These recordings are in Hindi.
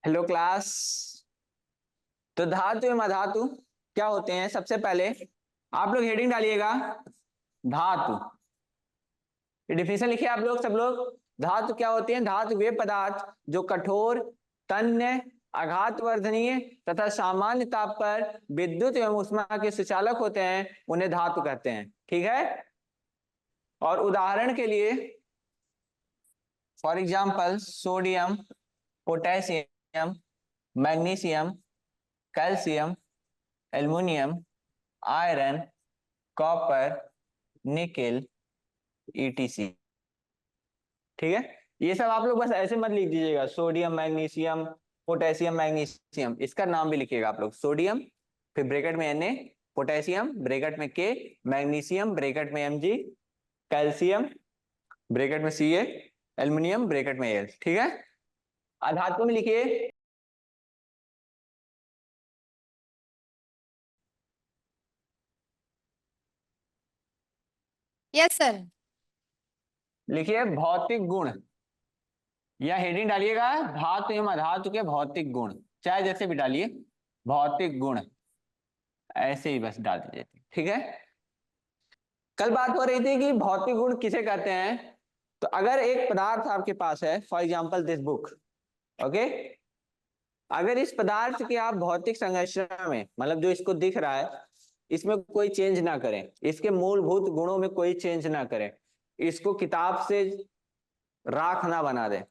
Hello class. तो धातु एवं अधातु क्या होते हैं? सबसे पहले आप लोग हेडिंग डालिएगा धातु। ये डिफिनेशन लिखिए आप लोग, सब लोग। धातु क्या होती है? धातु वे पदार्थ जो कठोर, तन्य, आघात वर्धनीय तथा सामान्य ताप पर विद्युत एवं ऊष्मा के सुचालक होते हैं, उन्हें धातु कहते हैं। ठीक है। और उदाहरण के लिए for example sodium, potassium, magnesium, calcium, aluminium, iron, copper, nickel, etc. ठीक है। ये सब आप लोग बस ऐसे मत लिख दीजिएगा, सोडियम, मैग्नीशियम, पोटेशियम, मैग्नीशियम, इसका नाम भी लिखिएगा आप लोग। सोडियम फिर ब्रैकेट में Na, पोटेशियम ब्रैकेट में K, मैग्नीशियम ब्रैकेट में Mg, कैल्शियम ब्रैकेट में Ca, एल्युमिनियम ब्रैकेट में Al। ठीक है। अधातु में लिखिए यस सर। लिखिए भौतिक गुण, या हेडिंग डालिएगा धातु एवं अधातु के भौतिक गुण, चाहे जैसे भी डालिए, भौतिक गुण ऐसे ही बस डाल दीजिए। ठीक है। कल बात हो रही थी कि भौतिक गुण किसे कहते हैं। तो अगर एक पदार्थ आपके पास है, for example this book, okay, अगर इस पदार्थ की आप भौतिक संरचना में, मतलब जो इसको दिख रहा है, इसमें कोई चेंज ना करें, इसके मूलभूत गुणों में कोई चेंज ना करें, इसको किताब से राख ना बना दें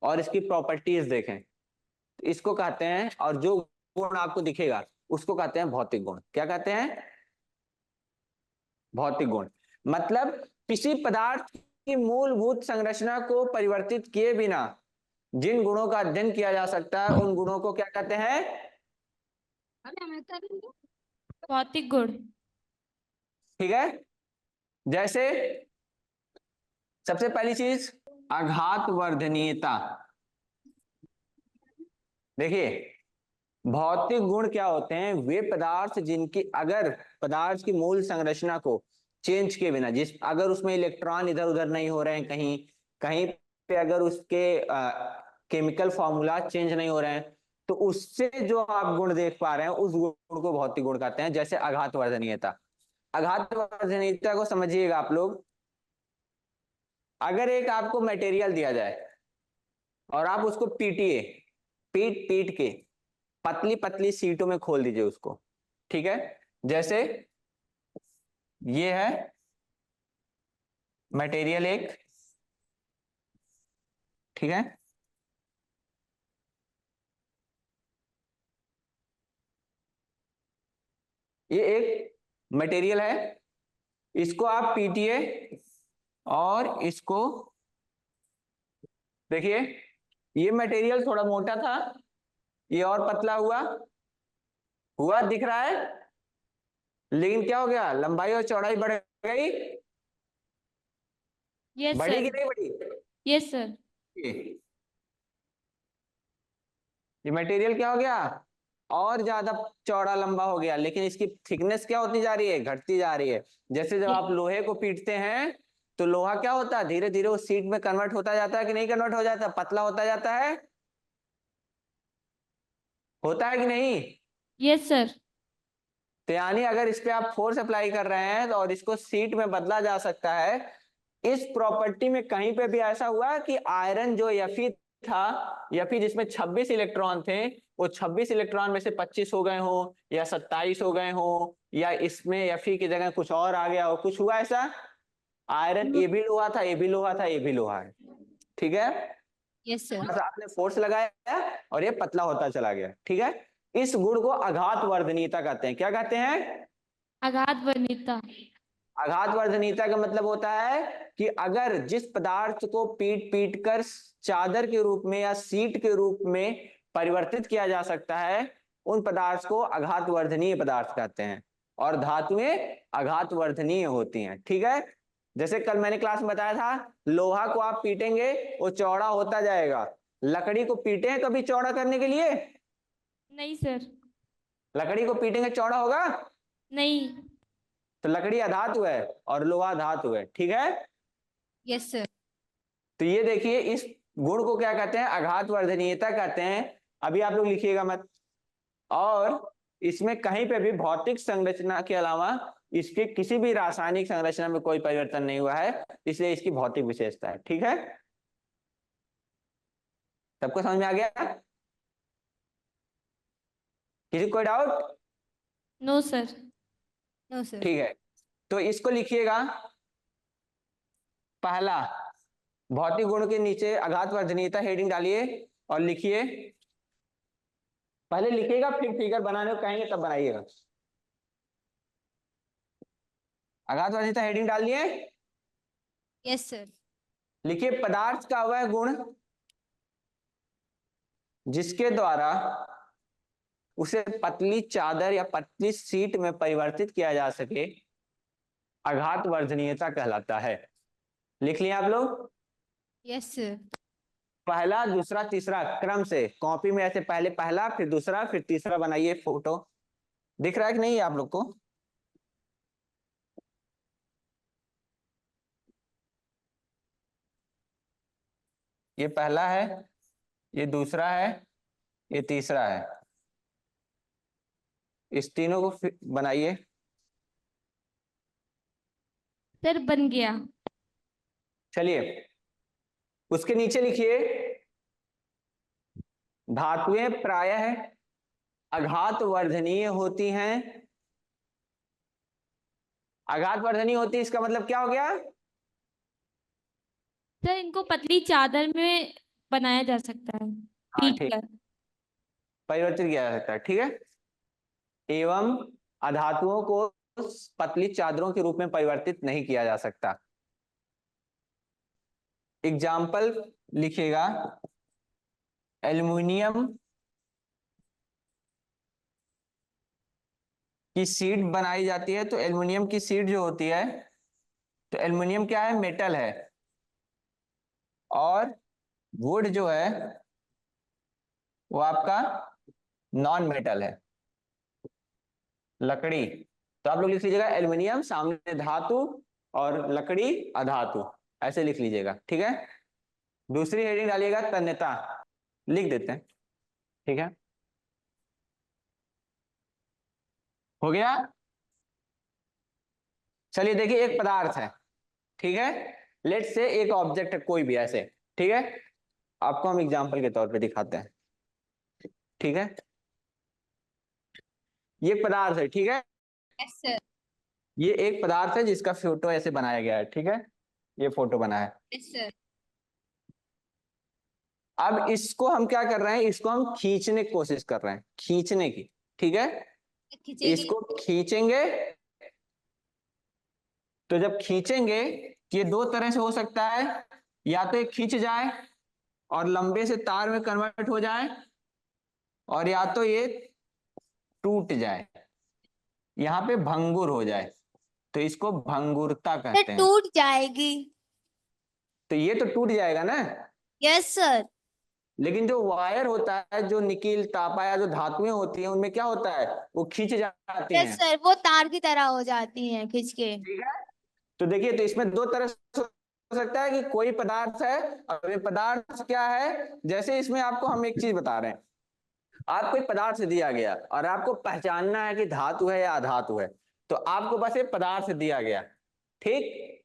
और इसकी प्रॉपर्टीज देखें, तो इसको कहते हैं, और जो गुण आपको दिखेगा उसको कहते हैं भौतिक गुण। क्या कहते हैं? भौतिक गुण। मतलब किसी पदार्थ की मूलभूत संरचना को परिवर्तित किए बिना जिन गुणों का अध्ययन किया जा सकता है, उन गुणों को क्या कहते हैं? भौतिक गुण। ठीक है। जैसे सबसे पहली चीज आघात वर्धनीयता। देखिए भौतिक गुण क्या होते हैं? वे पदार्थ जिनकी अगर पदार्थ की मूल संरचना को चेंज किए बिना, जिस अगर उसमें इलेक्ट्रॉन इधर उधर नहीं हो रहे हैं, कहीं कहीं पे अगर उसके केमिकल फॉर्मूला चेंज नहीं हो रहे हैं, तो उससे जो आप गुण देख पा रहे हैं उस गुण को भौतिक गुण कहते हैं। जैसे आघात वर्धनीयता। आघात वर्धनीयता को समझिएगा आप लोग। अगर एक आपको मटेरियल दिया जाए और आप उसको पीटिए, पीट पीट के पतली पतली सीटों में खोल दीजिए उसको। ठीक है। जैसे ये है मटेरियल एक, ठीक है, ये एक मटेरियल है, इसको आप पीटिए और इसको देखिए, ये मटेरियल थोड़ा मोटा था, ये और पतला हुआ हुआ दिख रहा है, लेकिन क्या हो गया? लंबाई और चौड़ाई बढ़ गई। यस बढ़ी कि सर। नहीं बढ़ी? Yes sir. ये मटेरियल क्या हो गया? और ज्यादा चौड़ा लंबा हो गया, लेकिन इसकी थिकनेस क्या होती जा रही है? घटती जा रही है। जैसे जब आप लोहे को पीटते हैं तो लोहा क्या होता है? धीरे धीरे वो सीट में कन्वर्ट होता जाता है कि नहीं कन्वर्ट हो जाता? पतला होता जाता है, होता है कि नहीं? Yes sir. तो यानी अगर इस पे आप फोर्स अप्लाई कर रहे हैं और इसको सीट में बदला जा सकता है। इस प्रॉपर्टी में कहीं पे भी ऐसा हुआ कि आयरन जो Fe था, Fe जिसमें 26 इलेक्ट्रॉन थे, वो 26 इलेक्ट्रॉन में से 25 हो गए हो या 27 हो गए हो, या इसमें Fe की जगह कुछ और आ गया हो, कुछ हुआ ऐसा? आयरन ये भी लोहा था, ये भी लोहा था, ये भी लोहा है। ठीक है। Yes sir. बस आपने फोर्स लगाया और ये पतला होता चला गया। ठीक है। इस गुण को आघात वर्धनीयता कहते हैं। क्या कहते हैं? आघात वर्णिता। आघात वर्धनीयता का मतलब होता है कि अगर जिस पदार्थ को पीट पीट कर चादर के रूप में या सीट के रूप में परिवर्तित किया जा सकता है, उन पदार्थ को आघात वर्धनीय पदार्थ कहते हैं। और धातुएं आघात वर्धनीय होती हैं। ठीक है। जैसे कल मैंने क्लास में बताया था, लोहा को आप पीटेंगे वो चौड़ा होता जाएगा। लकड़ी को पीटे कभी चौड़ा करने के लिए? नहीं सर। लकड़ी को पीटेंगे चौड़ा होगा? नहीं। तो लकड़ी अधातु है और लोहा धातु है। ठीक है। Yes sir. तो ये देखिए, इस गुण को क्या कहते हैं? आघात वर्धनीयता कहते हैं। अभी आप लोग लिखिएगा मत। और इसमें कहीं पे भी भौतिक संरचना के अलावा इसके किसी भी रासायनिक संरचना में कोई परिवर्तन नहीं हुआ है, इसलिए इसकी भौतिक विशेषता है। ठीक है, सबको समझ में आ गया? किसी कोई doubt? No sir. No sir. ठीक है, तो इसको लिखिएगा। पहला, भौतिक गुण के नीचे आघात वर्धनीयता हेडिंग डालिए और लिखिए। पहले लिखिएगा फिर फिगर बनाने को कहेंगे तब बनाइएगा। आघात वर्धनीयता हेडिंग डालिए। Yes sir. लिखिए, पदार्थ का वह गुण जिसके द्वारा उसे पतली चादर या पतली सीट में परिवर्तित किया जा सके आघात वर्धनीयता कहलाता है। लिख लिया आप लोग? Yes sir. पहला, दूसरा, तीसरा क्रम से कॉपी में ऐसे पहले पहला फिर दूसरा फिर तीसरा बनाइए। फोटो दिख रहा है कि नहीं आप लोग को? ये पहला है, ये दूसरा है, ये तीसरा है। इस तीनों को बनाइए। सर बन गया। चलिए, उसके नीचे लिखिए, धातुएं प्रायः आघात वर्धनीय होती हैं। आघात वर्धनीय होती है इसका मतलब क्या हो गया? सर इनको पतली चादर में बनाया जा सकता है, हाँ पीट ठीक, कर। परिवर्तित किया जा सकता है। ठीक है, एवं अधातुओं को पतली चादरों के रूप में परिवर्तित नहीं किया जा सकता। एग्जाम्पल लिखिएगा, एल्युमिनियम की सीट बनाई जाती है। तो एल्युमिनियम की सीट जो होती है, तो एल्युमिनियम क्या है? मेटल है। और वुड जो है वो आपका नॉन मेटल है, लकड़ी। तो आप लोग लिख लीजिएगा, एल्युमिनियम सामने धातु और लकड़ी अधातु, ऐसे लिख लीजिएगा। ठीक है, दूसरी हेडिंग डालिएगा, तन्यता। लिख देते हैं। ठीक है, हो गया? चलिए देखिए, एक पदार्थ है। ठीक है, लेट से एक ऑब्जेक्ट है कोई भी ऐसे। ठीक है, आपको हम एग्जांपल के तौर पे दिखाते हैं। ठीक है, ये पदार्थ है। ठीक है, यस सर। ये एक पदार्थ है जिसका फोटो ऐसे बनाया गया है। ठीक है, ये फोटो बना है। Yes sir. अब इसको हम क्या कर रहे हैं? इसको हम खींचने की कोशिश कर रहे हैं, खींचने की। ठीक है, खींचेगी। इसको खींचेंगे। तो जब खींचेंगे, ये दो तरह से हो सकता है, या तो ये खींच जाए और लंबे से तार में कन्वर्ट हो जाए, और या तो ये टूट जाए, यहाँ पे भंगुर हो जाए। तो इसको भंगुरता सर कहते हैं। टूट जाएगी। तो ये तो टूट जाएगा ना, यस सर। लेकिन जो वायर होता है, जो निकिल तांबा या जो धातुएं होती हैं, उनमें क्या होता है? वो खींच जाती यस हैं। सर, वो तार की तरह हो जाती हैं खींच के। ठीक है, तो देखिए, तो इसमें दो तरह से हो सकता है कि कोई पदार्थ है, और ये पदार्थ क्या है? जैसे इसमें आपको हम एक चीज बता रहे हैं, आपको एक पदार्थ दिया गया और आपको पहचानना है कि धातु है या अधातु है। तो आपको बस एक पदार्थ दिया गया। ठीक,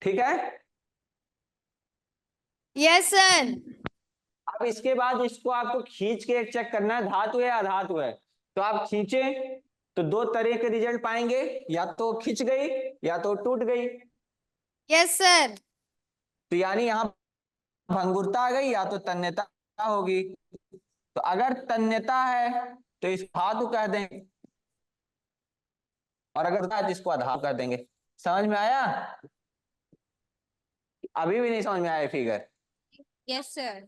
ठीक है। Yes sir. अब इसके बाद इसको आपको खींच के चेक करना है, धातु है या अधातु है। तो आप खींचे तो दो तरह के रिजल्ट पाएंगे, या तो खिंच गई या तो टूट गई। Yes sir. तो यानी यहां भंगुरता आ गई या तो तन्यता होगी। तो अगर तन्यता है तो इस धातु कह देंगे, और अगर तो इसको अधातु कह देंगे। समझ में आया? अभी भी नहीं समझ में आया फिगर? Yes sir.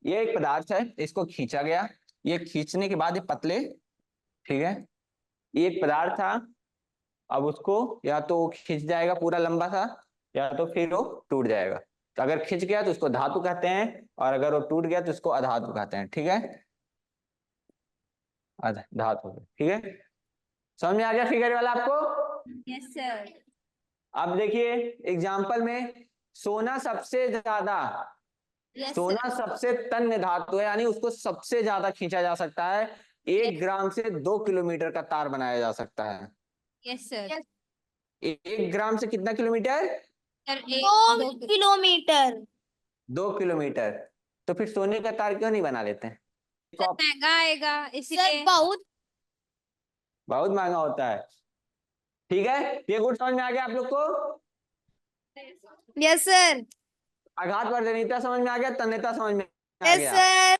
ये एक पदार्थ है, इसको खींचा गया, ये खींचने के बाद ये पतले। ठीक है, ये एक पदार्थ था, अब उसको या तो खींच जाएगा पूरा लंबा सा, या तो फिर वो टूट जाएगा। तो अगर खींच गया तो उसको धातु कहते हैं, और अगर वो टूट गया तो उसको अधातु कहते हैं। ठीक है, धातु। ठीक है, समझ में आ गया फिगर वाला आपको? Yes sir. अब देखिए एग्जाम्पल में, सोना सबसे ज्यादा Yes, सोना सबसे तन्य धातु है, यानी उसको सबसे ज्यादा खींचा जा सकता है। 1 ग्राम से 2 किलोमीटर का तार बनाया जा सकता है। Yes, sir. 1 ग्राम से कितना किलोमीटर? Sir, 2 kilometre. 2 किलोमीटर। तो फिर सोने का तार क्यों नहीं बना लेते हैं? सर महंगा आएगा इसलिए। बहुत बहुत महंगा होता है। ठीक है, ये गुण समझ में आ गया आप लोग को? Yes sir. आघात वर्धनीयता समझ में आ गया, तन्यता समझ में आ यस गया। सर।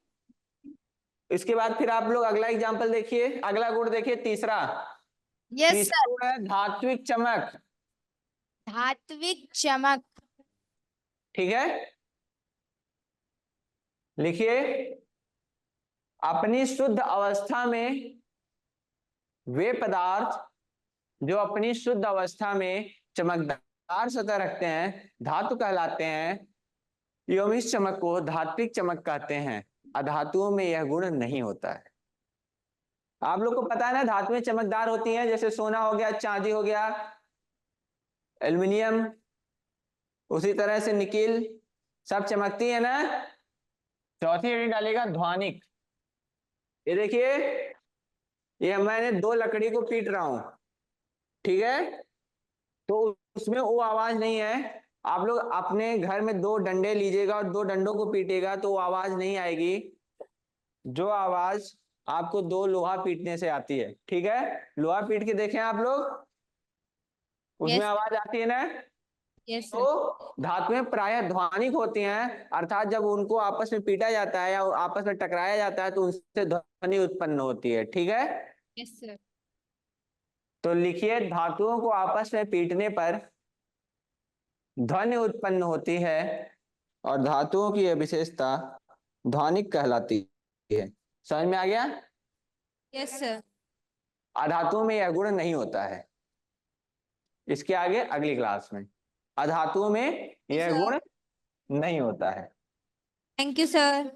इसके बाद फिर आप लोग अगला एग्जांपल देखिए, अगला गुण देखिए, तीसरा। यस तीसरा सर। गुण है धात्विक चमक। धात्विक चमक। ठीक है, लिखिए, अपनी शुद्ध अवस्था में वे पदार्थ जो अपनी शुद्ध अवस्था में चमकदार सतह रखते हैं धातु कहलाते हैं, एवं इस चमक को धात्विक चमक कहते हैं। अधातुओं में यह गुण नहीं होता है। आप लोग को पता है ना, धातुएं चमकदार होती हैं, जैसे सोना हो गया, चांदी हो गया, एल्युमिनियम, उसी तरह से निकिल, सब चमकती है ना। चौथी हेडिंग डालेगा ध्वनिक। ये देखिए, ये मैंने 2 लकड़ी को पीट रहा हूं, ठीक है, तो उसमें वो आवाज नहीं है। आप लोग अपने घर में 2 डंडे लीजिएगा और 2 डंडों को पीटेगा तो वो आवाज नहीं आएगी, जो आवाज आपको 2 लोहा पीटने से आती है। ठीक है, लोहा पीट के देखें आप लोग, उसमें Yes. आवाज आती है ना। यस तो धातुएं प्रायः ध्वनिक होती हैं, अर्थात जब उनको आपस में पीटा जाता है या आपस में टकराया जाता है तो उनसे ध्वनि उत्पन्न होती है। ठीक है, यस सर। तो लिखिए, धातुओं को आपस में पीटने पर ध्वनि उत्पन्न होती है और धातुओं की यह विशेषता ध्वनिक कहलाती है। समझ में आ गया? Yes sir. अधातुओं में यह गुण नहीं होता है। इसके आगे अगली क्लास में, अधातुओं में यह गुण नहीं होता है। Thank you sir.